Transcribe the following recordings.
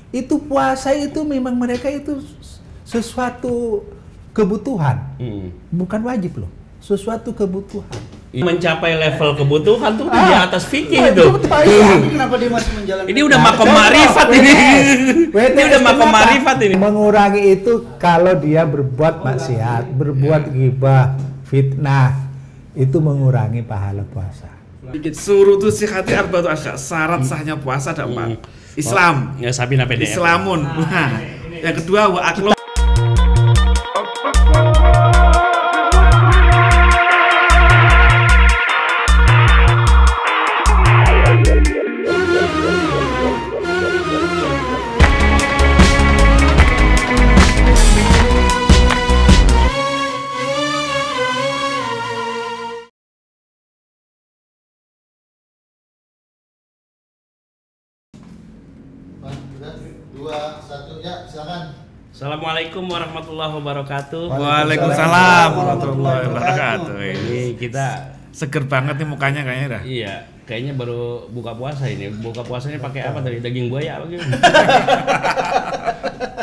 Itu puasa itu memang mereka itu sesuatu kebutuhan, bukan wajib loh, sesuatu kebutuhan. Mencapai level kebutuhan tuh di atas fikih itu. Kenapa dia masih menjalankan? Ini udah makom marifat ini. Ini udah makom marifat ini. Mengurangi itu kalau dia berbuat maksiat, berbuat ghibah, fitnah, itu mengurangi pahala puasa. Surutu sihati arba'atu asyar. Syarat sahnya puasa ada 4. Islam. Ya Sabina PDF. Islamun. Nah, yang kedua wa aklu. Assalamualaikum warahmatullahi wabarakatuh. Waalaikumsalam warahmatullahi wabarakatuh. Ini kita seger banget nih mukanya kayaknya dah. iya, kayaknya baru buka puasa ini. Buka puasanya pakai apa tadi? Daging buaya apa gitu?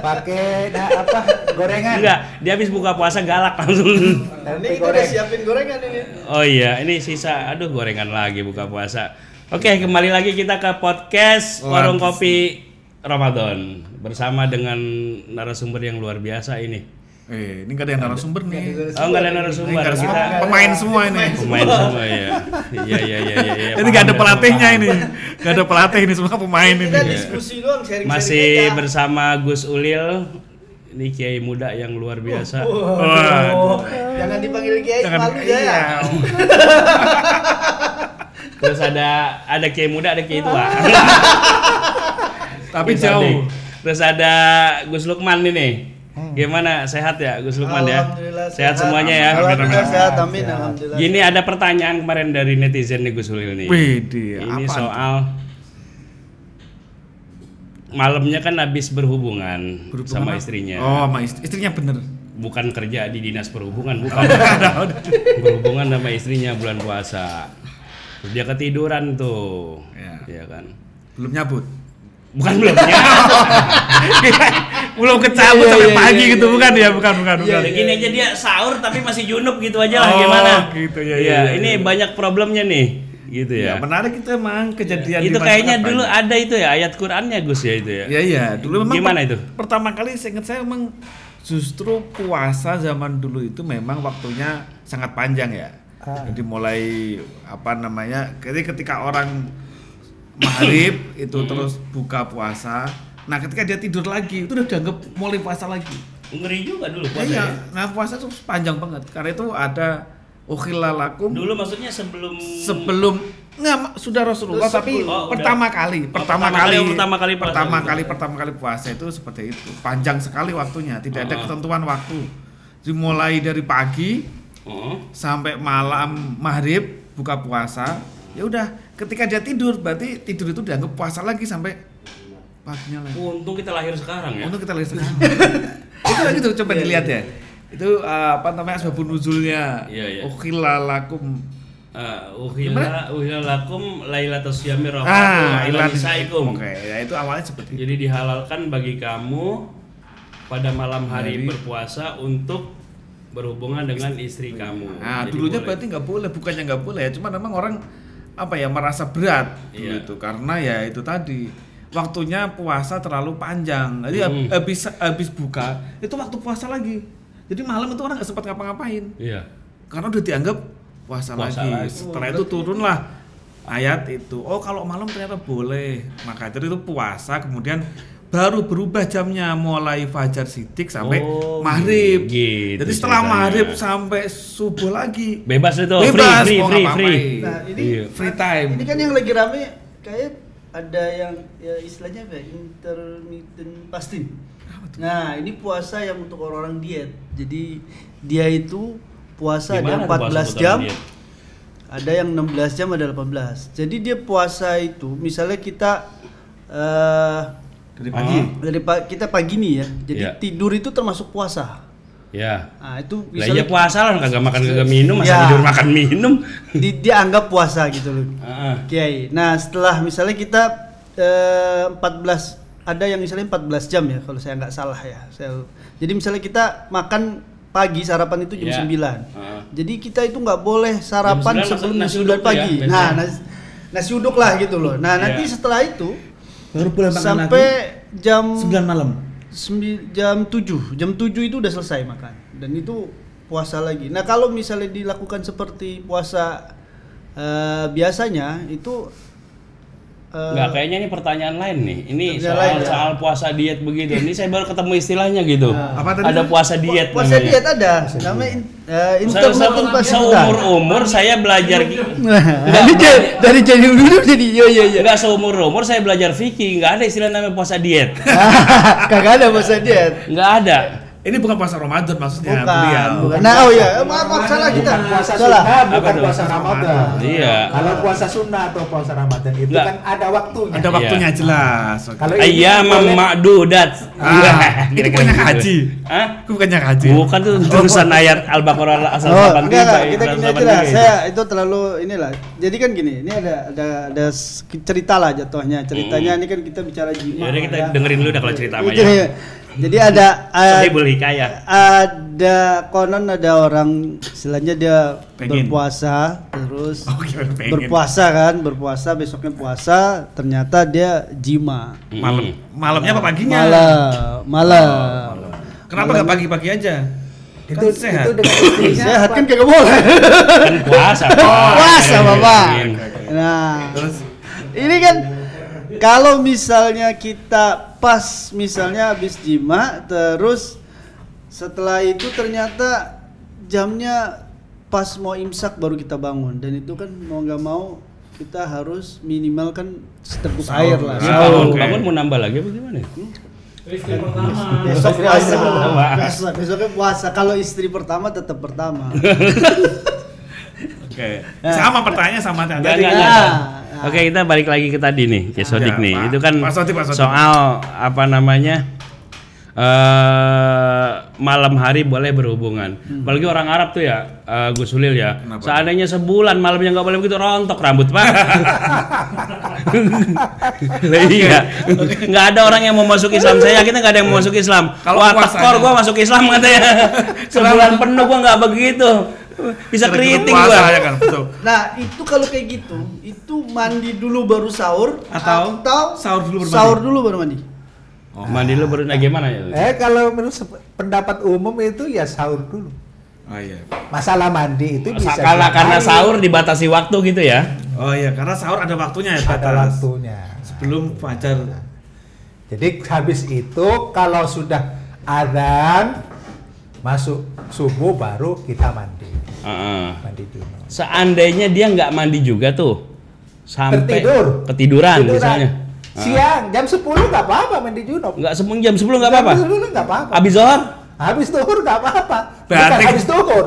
Pakai apa? Gorengan? Enggak, dia habis buka puasa galak langsung. Ini kita udah siapin gorengan ini. Oh iya, ini sisa. Aduh, gorengan lagi buka puasa. Oke, kembali lagi kita ke podcast Warung Kopi Ramadan bersama dengan narasumber yang luar biasa ini. Ini nggak ada yang narasumber nih. Oh, nggak ada narasumber. Kita pemain semua ini. Pemain semua ya. Iya. Ini nggak ada pelatihnya ini. Nggak ada pelatih ini, semua pemain ini. Kita diskusi doang, sharing-sharing Masih aja. bersama Gus Ulil. Ini kiai muda yang luar biasa. Jangan dipanggil kiai, malu ya. Iya. Terus ada kiai muda, ada kiai tua. Tapi jauh. Terus ada Gus Lukman ini. Gimana, sehat ya Gus Lukman ya? Alhamdulillah Sehat semuanya ya. Alhamdulillah sehat, amin. Alhamdulillah. Gini ada pertanyaan kemarin dari netizen nih Gus Ulil nih. Widih, Ini apaan soal malamnya kan habis berhubungan sama istrinya. Oh, sama istrinya bener. Bukan kerja di dinas perhubungan, bukan. Berhubungan sama istrinya bulan puasa. Terus dia ketiduran tuh. Ya kan. Belum nyabut. Bukan belumnya. Belum kecabut sampai pagi gitu, bukan ya? Bukan. Gini aja dia sahur tapi masih junub gitu aja lah, gimana? Gitu Ini banyak problemnya nih, gitu ya. Menarik itu emang kejadian Itu di kayaknya masyarakat dulu banyak. ada itu ya ayat Qur'annya Gus ya itu ya. Iya, dulu memang Gimana itu? Pertama kali seingat saya memang justru puasa zaman dulu itu memang waktunya sangat panjang ya. Jadi mulai ketika orang maghrib itu terus buka puasa. Nah, ketika dia tidur lagi itu udah dianggap mulai puasa lagi. Ngeri juga dulu puasa. Iya, Ya. nah puasa itu panjang banget. Karena itu ada ukhilla lakum. Dulu maksudnya sebelum Sudah Rasulullah tapi pertama kali puasa itu seperti itu. Panjang sekali waktunya, tidak ada ketentuan waktu. Dimulai dari pagi sampai malam maghrib buka puasa. Ya udah, ketika dia tidur berarti tidur itu dianggap puasa lagi sampai paginya lagi. Untung kita lahir sekarang ya. Untuk kita lihat sekarang. Itu lagi tuh coba dilihat ya. Itu asbabun nuzulnya. Iya. Ukhilla lakum. Uhilla lakum lailatus syami rafatu ala nisaikum. Oke, ya itu awalnya seperti itu. Jadi dihalalkan bagi kamu pada malam hari berpuasa untuk berhubungan dengan istri kamu. Nah, Jadi dulunya boleh. berarti nggak boleh, bukannya nggak boleh ya, cuma memang orang merasa berat dulu itu karena ya itu tadi waktunya puasa terlalu panjang. Jadi habis buka itu waktu puasa lagi. Jadi malam itu orang nggak sempat ngapa-ngapain. Iya. Karena udah dianggap puasa lagi. Setelah itu turunlah ayat itu. Oh, kalau malam ternyata boleh. Maka dari itu puasa kemudian baru berubah jamnya mulai fajar sidik sampai maghrib. Gitu jadi setelah ceritanya. maghrib sampai subuh lagi Bebas itu, bebas, free. mau ngapain. Nah, ini free time. Ini kan yang lagi rame kayak ada yang ya istilahnya apa? Intermittent fasting. Nah, ini puasa yang untuk orang-orang diet. Jadi dia itu puasa Gimana ada 14 puasa jam. diet? Ada yang 16 jam, ada 18. Jadi dia puasa itu misalnya kita Dari pagi. kita pagi nih ya. Jadi Iya. tidur itu termasuk puasa. Ya. Nah, itu Lah iya puasa lah, kagak makan kagak minum, masa Ya. tidur makan minum. dia anggap puasa gitu loh. Heeh. Kiai. Nah, setelah misalnya kita 14 ada yang misalnya 14 jam ya kalau saya nggak salah ya. Jadi misalnya kita makan pagi, sarapan itu jam 9. Jadi kita itu nggak boleh sarapan sebelum nasi uduk pagi. Ya, nasi uduk lah gitu loh. Nah, nanti setelah itu baru pulang makan sampai lagi, jam 9 malam. Jam 7 itu udah selesai makan. Dan itu puasa lagi. Nah, kalau misalnya dilakukan seperti puasa biasanya itu Enggak, kayaknya ini pertanyaan lain nih. Ini soal puasa diet begitu. Ini saya baru ketemu istilahnya gitu. Apa tadi? Ada puasa diet puasa namanya. diet ada. Namanya intermittent fasting. Seumur saya belajar dari jadi dulu jadi iya. Enggak, seumur saya belajar fikih, enggak ada istilah namanya puasa diet. Kagak ada puasa diet. Enggak ada. Ini bukan puasa Ramadan maksudnya, bukan. Nah, maaf salah kita. Bukan puasa Salah. sunnah, bukan Apa tuh? puasa Ramadan. Iya. Kalau puasa sunnah atau puasa Ramadan itu Enggak. kan ada waktunya. Ada waktunya jelas. Kalau ini Ayyamam boleh- ma'dudat. Itu bukannya haji. Hah? Bukannya haji. Bukan tuh tulisan ayat Al-Baqarah asal 83. Enggak, kita gini aja lah. 83. Saya itu terlalu inilah. Jadi kan gini, ini ada cerita lah jatuhnya. Ceritanya ini kan kita bicara jima. Jadi kita dengerin dulu dah kalau cerita sama Jadi, ya. jadi ada Sahibul hikayah. ada konon ada orang istilahnya dia Pengen. berpuasa terus Pengen. berpuasa besoknya puasa ternyata dia jima Malamnya apa paginya? malam. Kenapa nggak pagi-pagi aja? itu Kan sehat. itu dengan istrinya Sehat kan apa? kagak boleh. Kan puasa, Pak. Puasa, Bapak. Iya. Nah, Terus ini kan kalau misalnya kita pas misalnya habis jima terus setelah itu ternyata jamnya pas mau imsak baru kita bangun dan itu kan mau nggak mau kita harus minimal kan seteguk air lah. Ini Sahur. bangun mau nambah lagi apa gimana? Besok puasa. pertama. Besoknya puasa. Kalau istri pertama tetap pertama. Oke. Sama pertanyaannya sama tadi. Enggak. Oke, kita balik lagi ke tadi nih, ke Sodik Ya, nih. Pak. Itu kan Pak Sodik. soal apa namanya? Malam hari boleh berhubungan. Apalagi orang Arab tuh ya, Gus Ulil ya. Kenapa? Seandainya sebulan malamnya nggak boleh begitu, rontok rambut, Pak. Lah iya. Nggak ada orang yang mau masuk Islam. Saya yakin nggak ada yang mau masuk Islam. Kalau Wah, puasanya. tekor gua masuk Islam katanya. Sebulan penuh gua nggak begitu. Bisa keriting puasa gua. ya kan, betul. Nah, itu kalau kayak gitu, itu mandi dulu baru sahur Atau sahur dulu baru mandi? Sahur dulu baru mandi. Mandi lu baru gimana ya? Kalau menurut pendapat umum itu ya sahur dulu. Oh iya. Masalah mandi itu bisa Karena tiap hari. sahur dibatasi waktu gitu ya. Oh iya, karena sahur ada waktunya ya, ada batas. waktunya. Sebelum fajar. Jadi habis itu kalau sudah adzan masuk subuh baru kita mandi. Mandi dulu. Seandainya dia nggak mandi juga tuh sampai ketiduran Tiduran. misalnya. Siang jam 10 nggak apa-apa mandi junub. Nggak jam 10 nggak apa-apa. Jam 10 nggak apa-apa. Habis zuhur? Habis duhur nggak apa-apa. Berarti- Bukan habis duhur.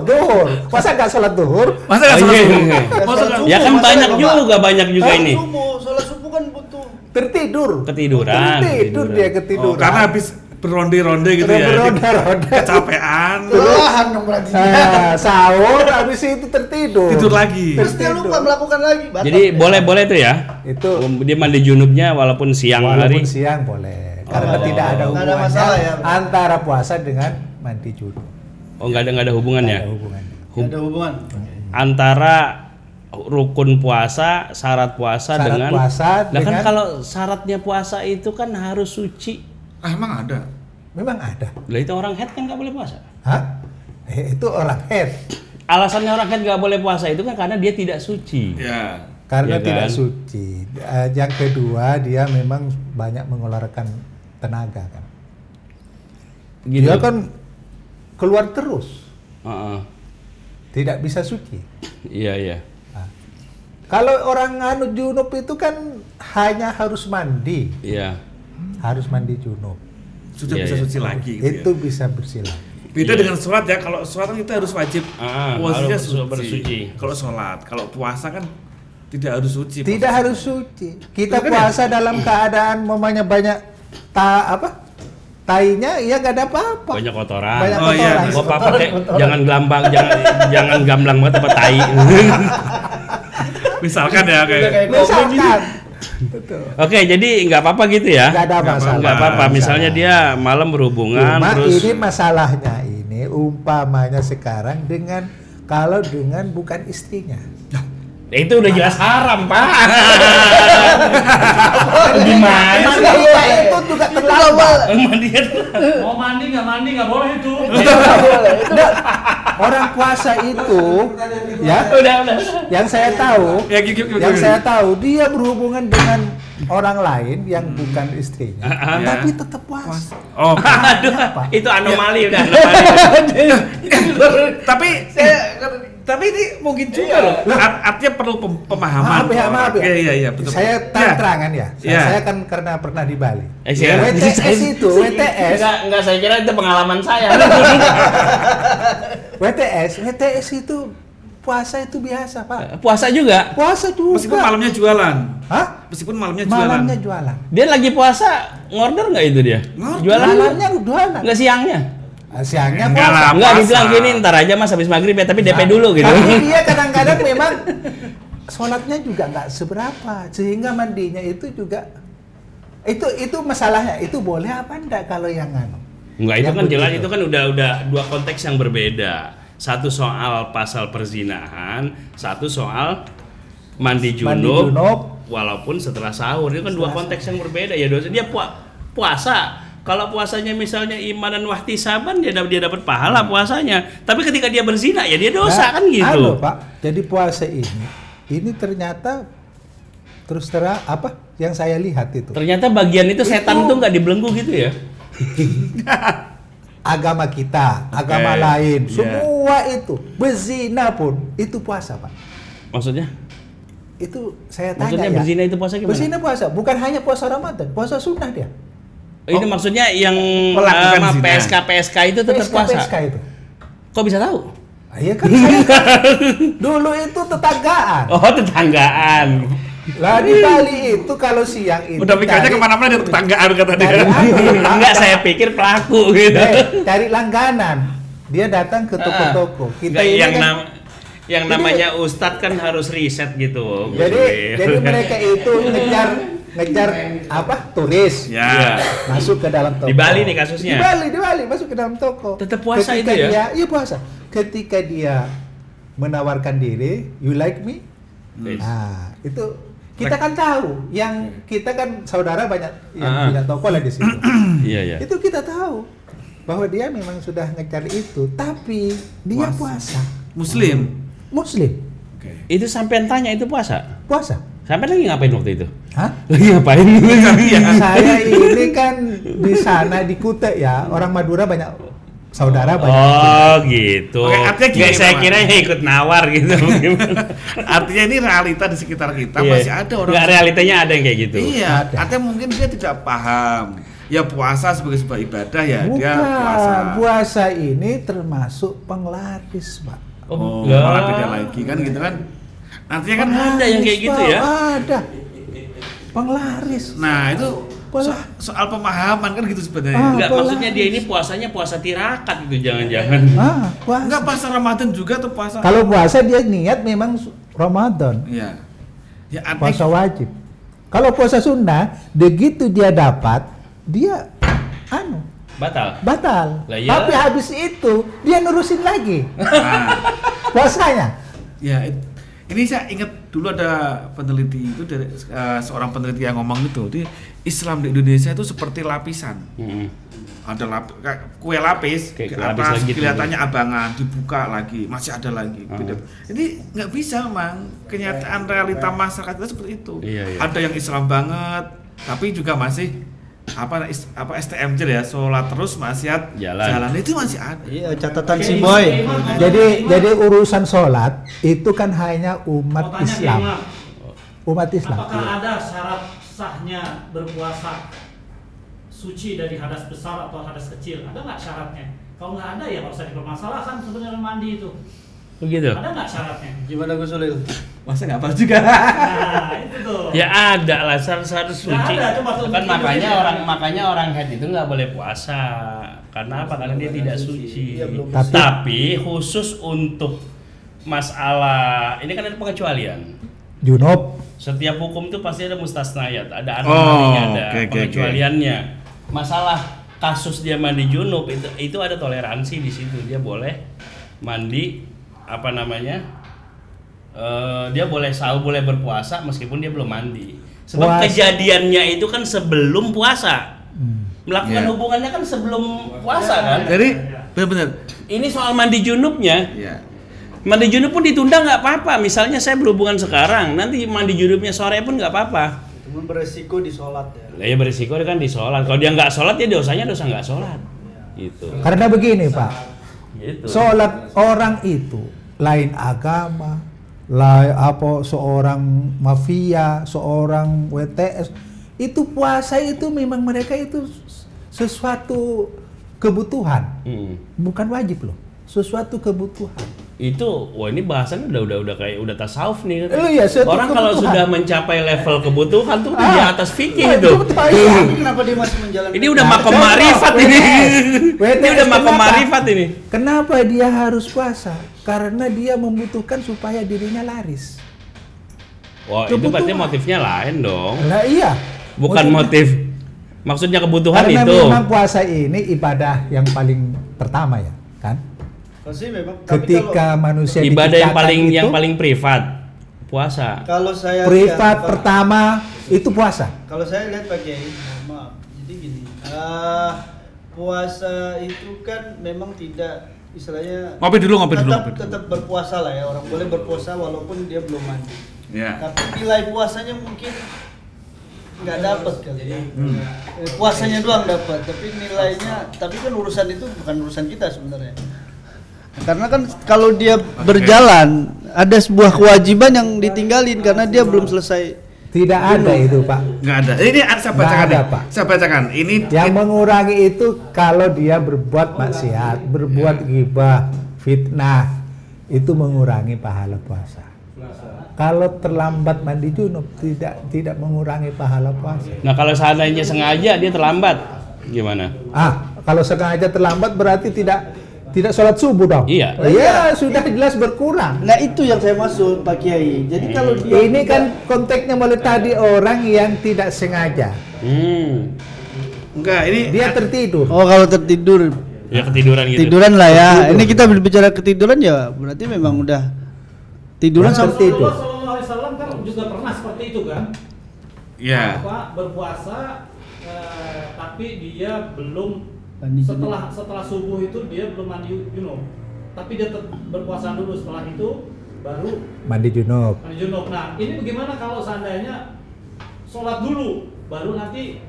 Masa nggak sholat duhur? Masa nggak Oh, sholat iya, subuh? iya. Masa nggak- Ya kan Masa banyak nggak, juga ini. Sholat subuh kan butuh Tertidur. Ketiduran. Tertidur dia ketiduran. Oh, karena habis beronde-ronde gitu ya. Beronda-ronda. Kecapean. kelelahan dong berarti. Sahur habis itu tertidur. Tidur lagi. Terus dia lupa melakukan lagi. batal. Jadi boleh tuh ya. Itu Dia mandi junubnya walaupun siang walaupun hari. siang boleh. Karena tidak ada Nggak ada hubungannya masalah ya. antara puasa dengan mandi junub. Oh, nggak ada hubungan Nggak ya. ada hubungannya. Nggak ada hubungan. Antara rukun puasa, syarat puasa Syarat dengan. puasa Lah kan dengan- kalau syaratnya puasa itu kan harus suci. Ah, emang ada. Memang ada. Lah itu orang head kan nggak boleh puasa. Hah? Itu orang head. Alasannya orang head nggak boleh puasa itu kan karena dia tidak suci. Ya. Karena Ya tidak kan? suci. Yang kedua dia memang banyak mengeluarkan tenaga kan. Gitu. Dia kan keluar terus, Heeh. tidak bisa suci. Iya. Nah, kalau orang anu junub itu kan hanya harus mandi, Iya. harus mandi junub. Sudah Iya, bisa iya. suci lagi gitu Itu ya. bisa bersih lagi. Beda Iya. dengan sholat ya. Kalau sholat kan kita harus wajib posisinya harus bersuci. suci. Kalau sholat, kalau puasa kan tidak harus suci. Tidak posisinya. harus suci. Kita Itu kan puasa dalam keadaan mamanya banyak tainya, ya nggak ada apa-apa. Banyak kotoran. Banyak Oh, iya. kotoran. Bapak pakai jangan gelambang, jangan gamblang banget apa tai. Misalkan ya kayak Kayak Misalkan Oke, jadi nggak apa-apa gitu ya? Nggak ada masalah. Nggak apa-apa. Misalnya dia malam berhubungan, Cuma terus ini masalahnya ini umpamanya sekarang kalau dengan bukan istrinya. itu udah jelas haram, Pak. Gimana sih? Mandiri itu juga terlambat. Mau mandi nggak boleh itu. Nggak, orang puasa itu, ya, Udah. yang saya tahu, Ya, saya tahu dia berhubungan dengan orang lain yang bukan istrinya, Ya. tapi tetap puasa. Oh, Aduh, Apa? itu anomali udah. tapi ini mungkin juga loh. Artinya perlu pemahaman. Maaf ya. Iya, betul. Saya terang-terangan ya. Ya. Saya kan karena pernah di Bali. Iya. WTS Enggak, saya kira itu pengalaman saya. WTS itu puasa itu biasa, Pak. Puasa juga. Puasa juga. Meskipun malamnya jualan. Hah? Meskipun malamnya jualan. Malamnya jualan. Dia lagi puasa, ngorder nggak itu dia? Ngorder. Jualan Malamnya jualan. nggak siangnya? Siangnya Enggak puasa. lah. Enggak, puasa. dibilang gini, ntar aja Mas habis maghrib ya, tapi DP dulu gitu. Tapi dia kadang-kadang memang sholatnya juga nggak seberapa, sehingga mandinya itu juga itu masalahnya. Itu boleh apa enggak kalau yang Enggak, itu yang kan jelas, begitu. itu kan udah dua konteks yang berbeda. Satu soal pasal perzinahan, satu soal mandi junub, walaupun setelah sahur. Itu kan dua konteks yang berbeda ya. Dosa dia puasa. Kalau puasanya misalnya iman dan wahtisaban, dia dapat pahala puasanya. Tapi ketika dia berzina ya dia dosa kan gitu. Halo, Pak. Jadi puasa ini ternyata terus terang apa yang saya lihat itu. Ternyata bagian itu setan tuh nggak dibelenggu gitu ya. Agama kita, agama lain, semua itu berzina pun itu puasa, Pak. Maksudnya? Itu saya tanya Maksudnya ya. berzina itu puasa gimana? Berzina puasa, bukan hanya puasa Ramadan, puasa sunnah dia. Ini maksudnya yang melakukan zina. PSK itu tetap puasa. PSK itu. Kok bisa tahu? Iya kan saya dulu itu tetanggaan. Oh, tetanggaan. Lah di Bali itu kalau siang itu Udah mikirnya kemana-mana dia tetanggaan kata dia. Enggak, saya pikir pelaku gitu. Cari langganan. Dia datang ke toko-toko. Kita Enggak, ini kan yang namanya ustadz kan harus riset gitu. jadi mereka itu ngejar apa? Turis. Ya. Masuk ke dalam toko. Di Bali nih kasusnya. Di Bali masuk ke dalam toko. Tetap puasa Ketika itu ya? Iya puasa. Ketika dia menawarkan diri, you like me? Nah, itu kita kan tahu, yang kita kan saudara banyak yang punya toko lah di situ. Iya. Itu kita tahu bahwa dia memang sudah ngejar itu, tapi dia puasa. Muslim. Itu sampean tanya itu puasa? Puasa. Sampean lagi ngapain waktu itu? Hah? Lagi ngapain? Saya ini kan di sana di Kuta ya, orang Madura banyak saudara banyak. Oh gitu. Oke, artinya gini, Nggak, saya Pak. kira ikut nawar gitu. Artinya ini realita di sekitar kita Iya. masih ada orang. Nggak, realitanya ada yang kayak gitu. Iya, Ada. artinya mungkin dia tidak paham. Ya puasa sebagai sebuah ibadah ya, dia puasa. Bukan, puasa ini termasuk penglaris, Pak. Oh, enggak. malah beda lagi kan gitu kan. Artinya kan Ada yang kayak gitu Pak, ya? Ada. Penglaris. nah itu Pola. soal pemahaman kan gitu sebenarnya. Enggak, Pola. maksudnya dia ini puasanya puasa tirakat gitu, jangan-jangan. Puasa. Enggak puasa Ramadan juga tuh puasa. Kalau puasa dia niat memang Ramadan, Iya. Ya puasa artinya wajib. Kalau puasa sunnah, begitu dia dapat, dia batal. Lah iya. Tapi habis itu dia nurusin lagi nah, puasanya. ya ini saya ingat dulu ada peneliti itu dari seorang peneliti yang ngomong itu, Islam di Indonesia itu seperti lapisan. Ada kayak kue lapis, Kayak di kue lapis atas lagi kelihatannya abangan, dibuka lagi, masih ada lagi. Jadi nggak bisa mang, kenyataan realita masyarakat itu seperti itu. Iya. Ada yang Islam banget, tapi juga masih apa STM ya, sholat terus maksiat jalan itu masih ada. Iya, catatan si Boy. Jadi urusan sholat itu kan hanya umat Mau tanya Islam. Imam, Umat Islam. apakah ada syarat sahnya berpuasa suci dari hadas besar atau hadas kecil? Ada nggak syaratnya? Kalau nggak ada ya nggak usah dipermasalahkan sebenarnya mandi itu. Begitu. Ada nggak syaratnya? Gimana Gus Solil? Masa nggak apa juga? Nah itu tuh. Ya ada lah syarat suci. ada, coba tuh Kan bikin makanya orang haid itu nggak boleh puasa. Karena apa? Karena dia tidak suci. Iya, belum. Tapi khusus untuk masalah ini kan ada pengecualian. junub. Setiap hukum tuh pasti ada mustasnayat, ada anomalinya, ada pengecualiannya. Masalah kasus dia mandi junub itu ada toleransi di situ. Dia boleh mandi dia boleh sahur, boleh berpuasa meskipun dia belum mandi. Sebab kejadiannya itu kan sebelum puasa. Melakukan hubungannya kan sebelum puasa kan. Jadi benar-benar. Ini soal mandi junubnya. Mandi junub pun ditunda nggak apa-apa. Misalnya saya berhubungan sekarang, nanti mandi junubnya sore pun nggak apa-apa. Cuma beresiko di sholat ya. Lah ya beresiko kan di sholat. Kalau dia nggak sholat ya dosanya dosa nggak sholat. Gitu. Karena begini Pak, Gitu. sholat orang itu lain agama, seorang mafia, seorang WTS, itu puasa itu memang mereka itu sesuatu kebutuhan, bukan wajib loh, sesuatu kebutuhan. Itu, wah ini bahasannya udah kayak udah tasawuf nih. Iya, orang kalau sudah mencapai level kebutuhan tuh di atas fikih itu. Kenapa dia masih menjalankan? Ini udah makom marifat ini. Ini udah makom marifat ini. Kenapa dia harus puasa? Karena dia membutuhkan supaya dirinya laris. Wah, itu berarti motifnya lain dong. Nah iya. Bukan motif. Maksudnya kebutuhan karena itu. Karena memang puasa ini ibadah yang paling pertama ya, kan? Memang, ketika manusia ibadah yang paling privat, puasa. Kalau saya privat pertama itu puasa. Kalau saya lihat Pak Kiai, maaf. Jadi gini, puasa itu kan memang tidak istilahnya tetap berpuasa lah ya, orang boleh berpuasa walaupun dia belum mandi. Tapi nilai puasanya mungkin nggak dapat kali. Puasanya doang dapat, tapi nilainya, tapi kan urusan itu bukan urusan kita sebenarnya. Karena kan kalau dia berjalan ada sebuah kewajiban yang ditinggalin karena dia belum selesai. Tidak ada itu Pak. Nggak ada. Ini saya bacakan nih. Saya bacakan. Ini yang mengurangi itu kalau dia berbuat maksiat, berbuat ghibah, fitnah, itu mengurangi pahala puasa. Kalau terlambat mandi junub tidak mengurangi pahala puasa. Nah kalau seandainya sengaja dia terlambat, gimana? Kalau sengaja terlambat berarti tidak sholat subuh dong. Iya. Iya, sudah jelas berkurang. Nah itu yang saya maksud Pak Kiai. Jadi kalau dia ini kan konteksnya mulai tadi orang yang tidak sengaja. Enggak, ini dia tertidur. Oh kalau tertidur. Ya ketiduran gitu. Tiduran lah ya. Ini kita berbicara ketiduran ya, berarti memang udah tiduran sampai tidur. Rasulullah SAW kan juga pernah seperti itu kan? Iya. Berpuasa tapi dia belum setelah subuh itu dia belum mandi junub, tapi dia berpuasa dulu, setelah itu baru mandi junub. Nah ini bagaimana kalau seandainya sholat dulu baru nanti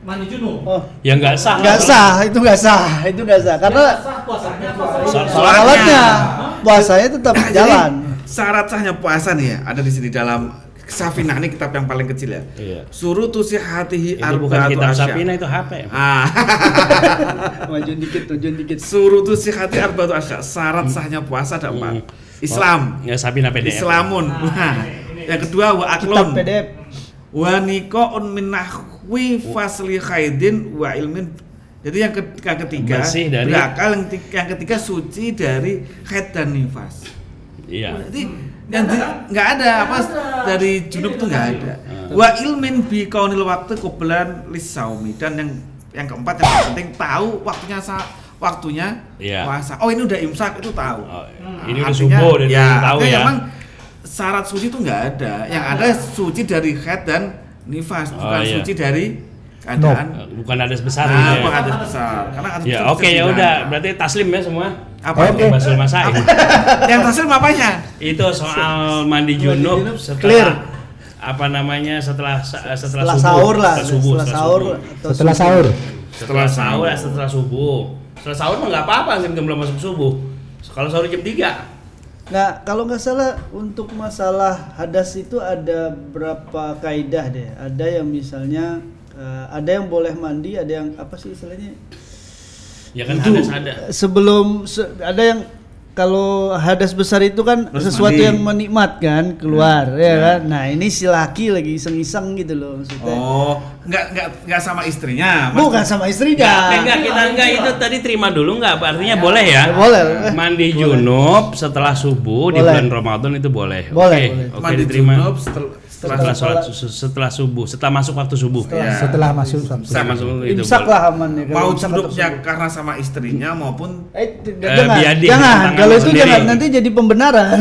mandi junub? Ya nggak sah. Itu nggak sah karena sholatnya puasanya tetap jalan. Syarat sahnya puasa nih ya ada di sini dalam Safinah, ini kitab yang paling kecil ya. Surutu sihatihi arba'atu bukan kitab Safinah, itu HP. Maju dikit. Surutu sihati arba'atu asya. Syarat sahnya puasa ada 4. Islam. Ya Safinah PDF. Islamun. Yang kedua wa aklun. PDF. Wa niqa'un min nahwi fasli khaidin wa ilmin. Jadi yang ketiga berakal, yang ketiga suci dari haid dan nifas. Iya. Jadi nggak ada apa dari junub tuh nggak ada. Wa ilmin bi kaunil waktu qoblan lisaumi, dan yang keempat yang penting tahu waktunya puasa. Oh ini udah imsak itu tahu. Ini udah subuh dan tahu ya. Memang syarat suci itu nggak ada. Yang ada suci dari haid dan nifas, bukan suci dari keadaan. Bukan hadas besar. Bukan hadas besar. Karena hadas besar. Oke ya udah, berarti taslim ya semua. Apa itu? Basul masail. Yang taslim apanya? Itu soal mandi junub setelah setelah sahur lah. Setelah sahur. Setelah subuh. Setelah sahur mah nggak apa-apa, belum masuk subuh. Kalau sahur jam 3. Nah, kalau nggak salah untuk masalah hadas itu ada berapa kaidah deh. Ada yang misalnya ada yang boleh mandi, ada yang apa sih istilahnya? Ya kan hadas ada. Sebelum ada yang kalau hadas besar itu kan Terus sesuatu mandi. yang menikmat kan keluar ya kan. Nah ini si laki lagi iseng-iseng gitu loh maksudnya. Oh, nggak sama istrinya. Mas. Bukan sama istrinya. Enggak, itu tadi terima dulu enggak? Artinya boleh ya? Boleh. Mandi junub setelah subuh di Boleh. bulan Ramadan itu boleh. Boleh. Oke, Mandi diterima. junub Setelah sholat setelah subuh, setelah masuk waktu subuh. Setelah masuk Sabtu. Setelah masuk itu. Imsak boleh. lah aman ya. kalau mau imsak atau junubnya subuh. karena sama istrinya maupun Jangan, biadih, jangan. tangan Kalau itu sendiri. jangan nanti jadi pembenaran.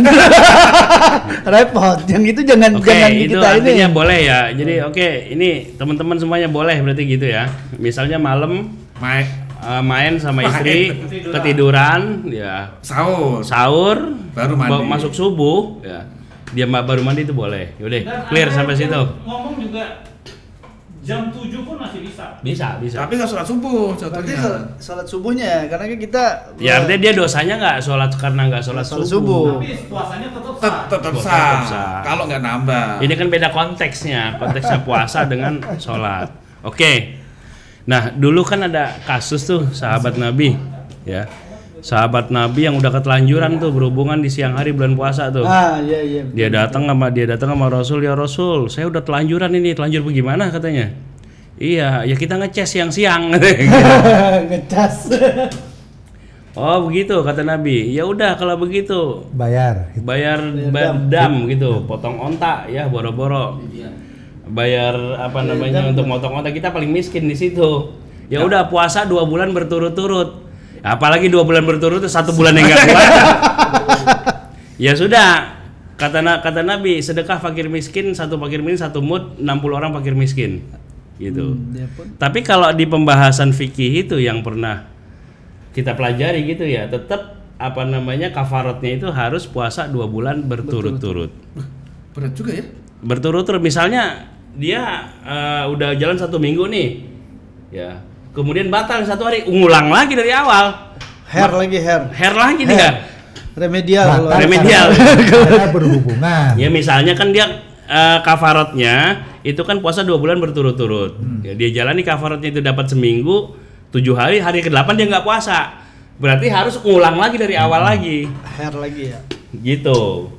Repot. Yang itu jangan Oke, jangan itu kita artinya ini. boleh ya. Jadi oke, ini teman-teman semuanya boleh berarti gitu ya. Misalnya malam main sama istri, ketiduran, ya sahur, Baru mandi. masuk subuh, ya dia baru mandi itu boleh. Yaudah, Dan clear ada sampai yang situ. Ngomong juga jam 7 pun masih bisa. Bisa. tapi nggak sholat subuh Berarti contohnya. sholat subuhnya ya, karena kan kita Ya artinya dia dosanya nggak sholat karena nggak sholat Sholat subuh. subuh. Tapi puasanya tetap sah. Tetap Tetap sah sah. kalau nggak nambah. Ini kan beda konteksnya puasa dengan sholat. Oke. Nah dulu kan ada kasus tuh sahabat Nabi, ya. Sahabat Nabi yang udah ketelanjuran tuh berhubungan di siang hari bulan puasa tuh. iya. Dia datang sama Rasul, ya Rasul, saya udah telanjuran ini, telanjur bagaimana katanya? Iya, ya kita ngecas siang-siang. Ngecas. Oh begitu kata Nabi. Ya udah kalau begitu Bayar. bayar dam gitu, potong onta ya boro-boro. Bayar apa namanya untuk motong onta, kita paling miskin di situ. Ya udah puasa 2 bulan berturut-turut. Apalagi 2 bulan berturut-turut 1 bulan yang enggak puasa. Ya sudah. Kata Nabi, sedekah fakir miskin, 1 fakir miskin 1 mud, 60 orang fakir miskin. Gitu. Dia pun Tapi kalau di pembahasan fikih itu yang pernah kita pelajari gitu ya, tetap apa namanya kafaratnya itu harus puasa 2 bulan berturut-turut. Berat juga ya. Berturut-turut, misalnya dia udah jalan 1 minggu nih, ya, kemudian batal 1 hari, ngulang lagi dari awal, hair lagi dia, remedial Batal kalau remedial. Karena berhubungan. Ya misalnya kan dia kafaratnya itu kan puasa 2 bulan berturut-turut, ya, dia jalani kafaratnya itu dapat seminggu, 7 hari, hari ke-8 dia nggak puasa, berarti harus ngulang lagi dari awal lagi, hair lagi ya. gitu.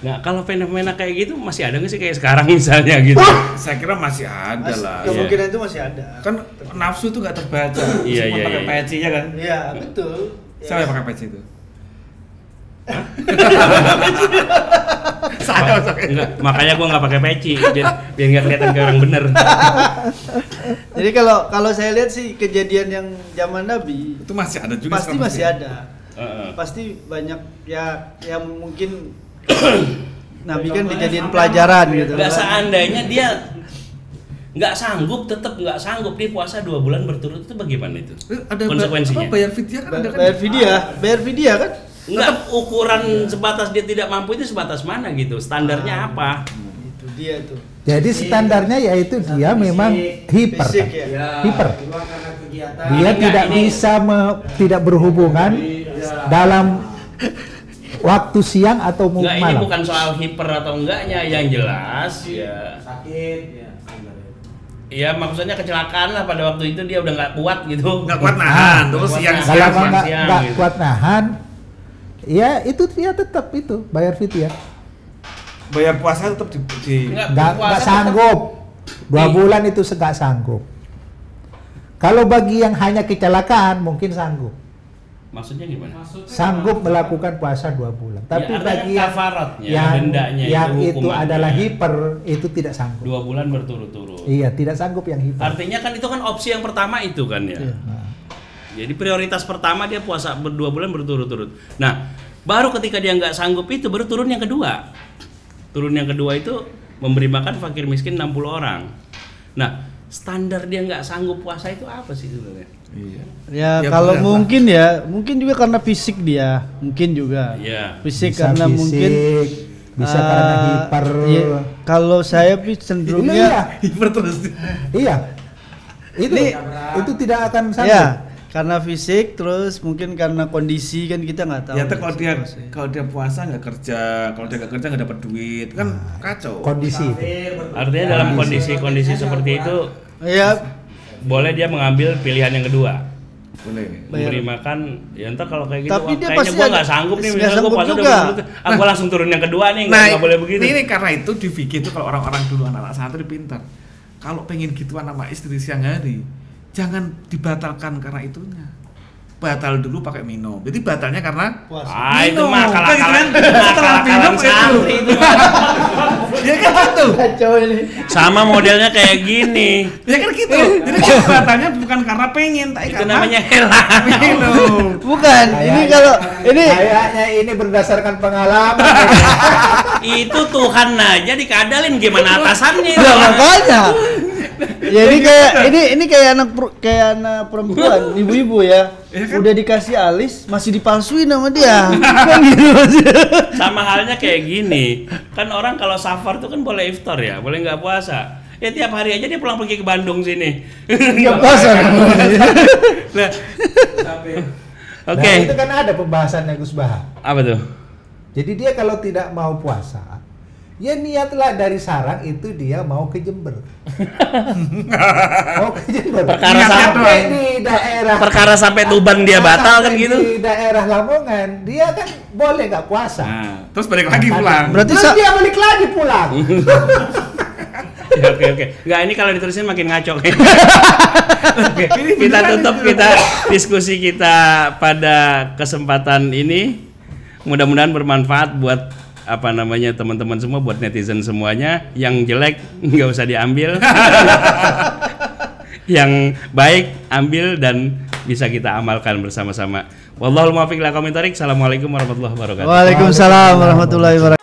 Nah kalau fenomena kayak gitu masih ada nggak sih kayak sekarang misalnya gitu? Saya kira masih ada lah. Kemungkinan itu masih ada. Kan nafsu itu nggak terbaca. Iya, Semua iya, pakai iya. peci ya kan. Iya, betul. Siapa yang pakai peci itu? Enggak, makanya gua nggak pakai peci biar nggak kelihatan kayak orang bener. Jadi kalau saya lihat sih kejadian yang zaman Nabi Itu masih ada juga. pasti sekarang masih sih. ada. Heeh. Pasti banyak ya yang mungkin Nabi kan dijadiin pelajaran gitu. Nggak seandainya dia nggak sanggup, tetap nggak sanggup dia puasa 2 bulan berturut itu bagaimana itu? Ada Konsekuensinya. bayar fidyah kan ada kan? Bayar fidyah kan? Enggak, ukuran sebatas dia tidak mampu itu sebatas mana gitu? Standarnya apa? Itu dia tuh. Jadi standarnya yaitu dia memang hiper. Fisik Kan? ya. Hiper. Dia Ini tidak enggak, ini- bisa tidak berhubungan dalam waktu siang atau Enggak, ini malam. bukan soal hiper atau enggaknya, yang jelas ya. Sakit ya. Ya maksudnya kecelakaan lah pada waktu itu dia udah nggak kuat gitu. Nggak kuat nahan, terus Nggak kuat siang nahan. Kalau siang-siang nggak gitu. kuat nahan, ya itu dia tetap itu bayar fidyah. Bayar puasa tetap di Nggak puasa sanggup. 2 Nih. bulan itu nggak sanggup. Kalau bagi yang hanya kecelakaan mungkin sanggup. Maksudnya gimana? Sanggup melakukan puasa 2 bulan. Tapi artinya bagi yang kafaratnya, yang, dendanya yang itu itu hukumannya. adalah hiper itu tidak sanggup. 2 bulan berturut-turut. Iya, tidak sanggup yang hiper. Artinya kan itu kan opsi yang pertama itu kan ya. Iya. Jadi prioritas pertama dia puasa 2 bulan berturut-turut. Nah, baru ketika dia nggak sanggup itu baru turun yang kedua. Turun yang kedua itu memberi makan fakir miskin 60 orang. Nah, standar dia nggak sanggup puasa itu apa sih sebenarnya? Iya. Ya, Ya, kalau benar, mungkin juga karena fisik dia, mungkin juga. Iya. Fisik Bisa karena fisik, mungkin bisa karena hiper. iya, kalau saya cenderungnya Iya, Hiper terus. iya. Itu tidak akan sanggup. ya karena fisik, terus mungkin karena kondisi kan kita nggak tahu. Ya kalau dia puasa nggak kerja, kalau dia nggak kerja nggak dapat duit, kan kacau. Kondisi itu. Artinya dalam kondisi-kondisi seperti itu Ya, boleh dia mengambil pilihan yang kedua. Boleh. Memberi makan, ya entar kalau kayak gitu, Tapi wah, dia kayaknya pasti gua ada- nggak sanggup nih, nggak misalnya gua sanggup puasa juga. 20 menit, gua langsung turun yang kedua nih, nggak boleh begitu. Ini karena itu di fikih itu kalau orang-orang dulu anak-anak santri pintar. Kalau pengen gituan sama istri siang hari, jangan dibatalkan karena itunya. Batal dulu pakai minum. Jadi batalnya karena Ah, itu minum. mah Kan akal-akalan setelah minum santri itu. Ya kan gitu. Kacau ini. Sama modelnya kayak gini. Ya kan gitu. Jadi batalnya bukan karena pengen, tapi Itu karena namanya helah. minum. Bukan, ini kalau ini kayaknya ini berdasarkan pengalaman. Itu Tuhan aja dikadalin, gimana atasannya itu? ya makanya. Ya ini kayak anak perempuan, ibu-ibu ya. Udah dikasih alis masih dipalsuin sama dia. Kan gitu maksudnya. Sama halnya kayak gini. Kan orang kalau safar tuh kan boleh iftar ya, boleh nggak puasa. Ya tiap hari aja dia pulang pergi ke Bandung sini. Ya puasa. Nah, Oke. Nah, itu kan ada pembahasannya Gus Baha. Apa tuh? Jadi dia kalau tidak mau puasa, ya niatlah dari sarang itu dia mau ke Jember. Mau ke Jember. Perkara sampai di daerah. Perkara sampai Tuban dia batal kan sampai gitu. Di daerah Lamongan dia kan boleh nggak puasa. Nah, terus balik lagi pulang. Berarti Terus dia balik lagi pulang. Ya, oke. Nggak, ini kalau diterusin makin ngaco. Oke, kita tutup diskusi kita pada kesempatan ini. Mudah-mudahan bermanfaat buat teman-teman semua, buat netizen semuanya. Yang jelek nggak usah diambil. Yang baik ambil dan bisa kita amalkan bersama-sama. Wallahul muwaffiq ila aqwamit thoriq. Assalamualaikum warahmatullahi wabarakatuh. Waalaikumsalam warahmatullahi wabarakatuh.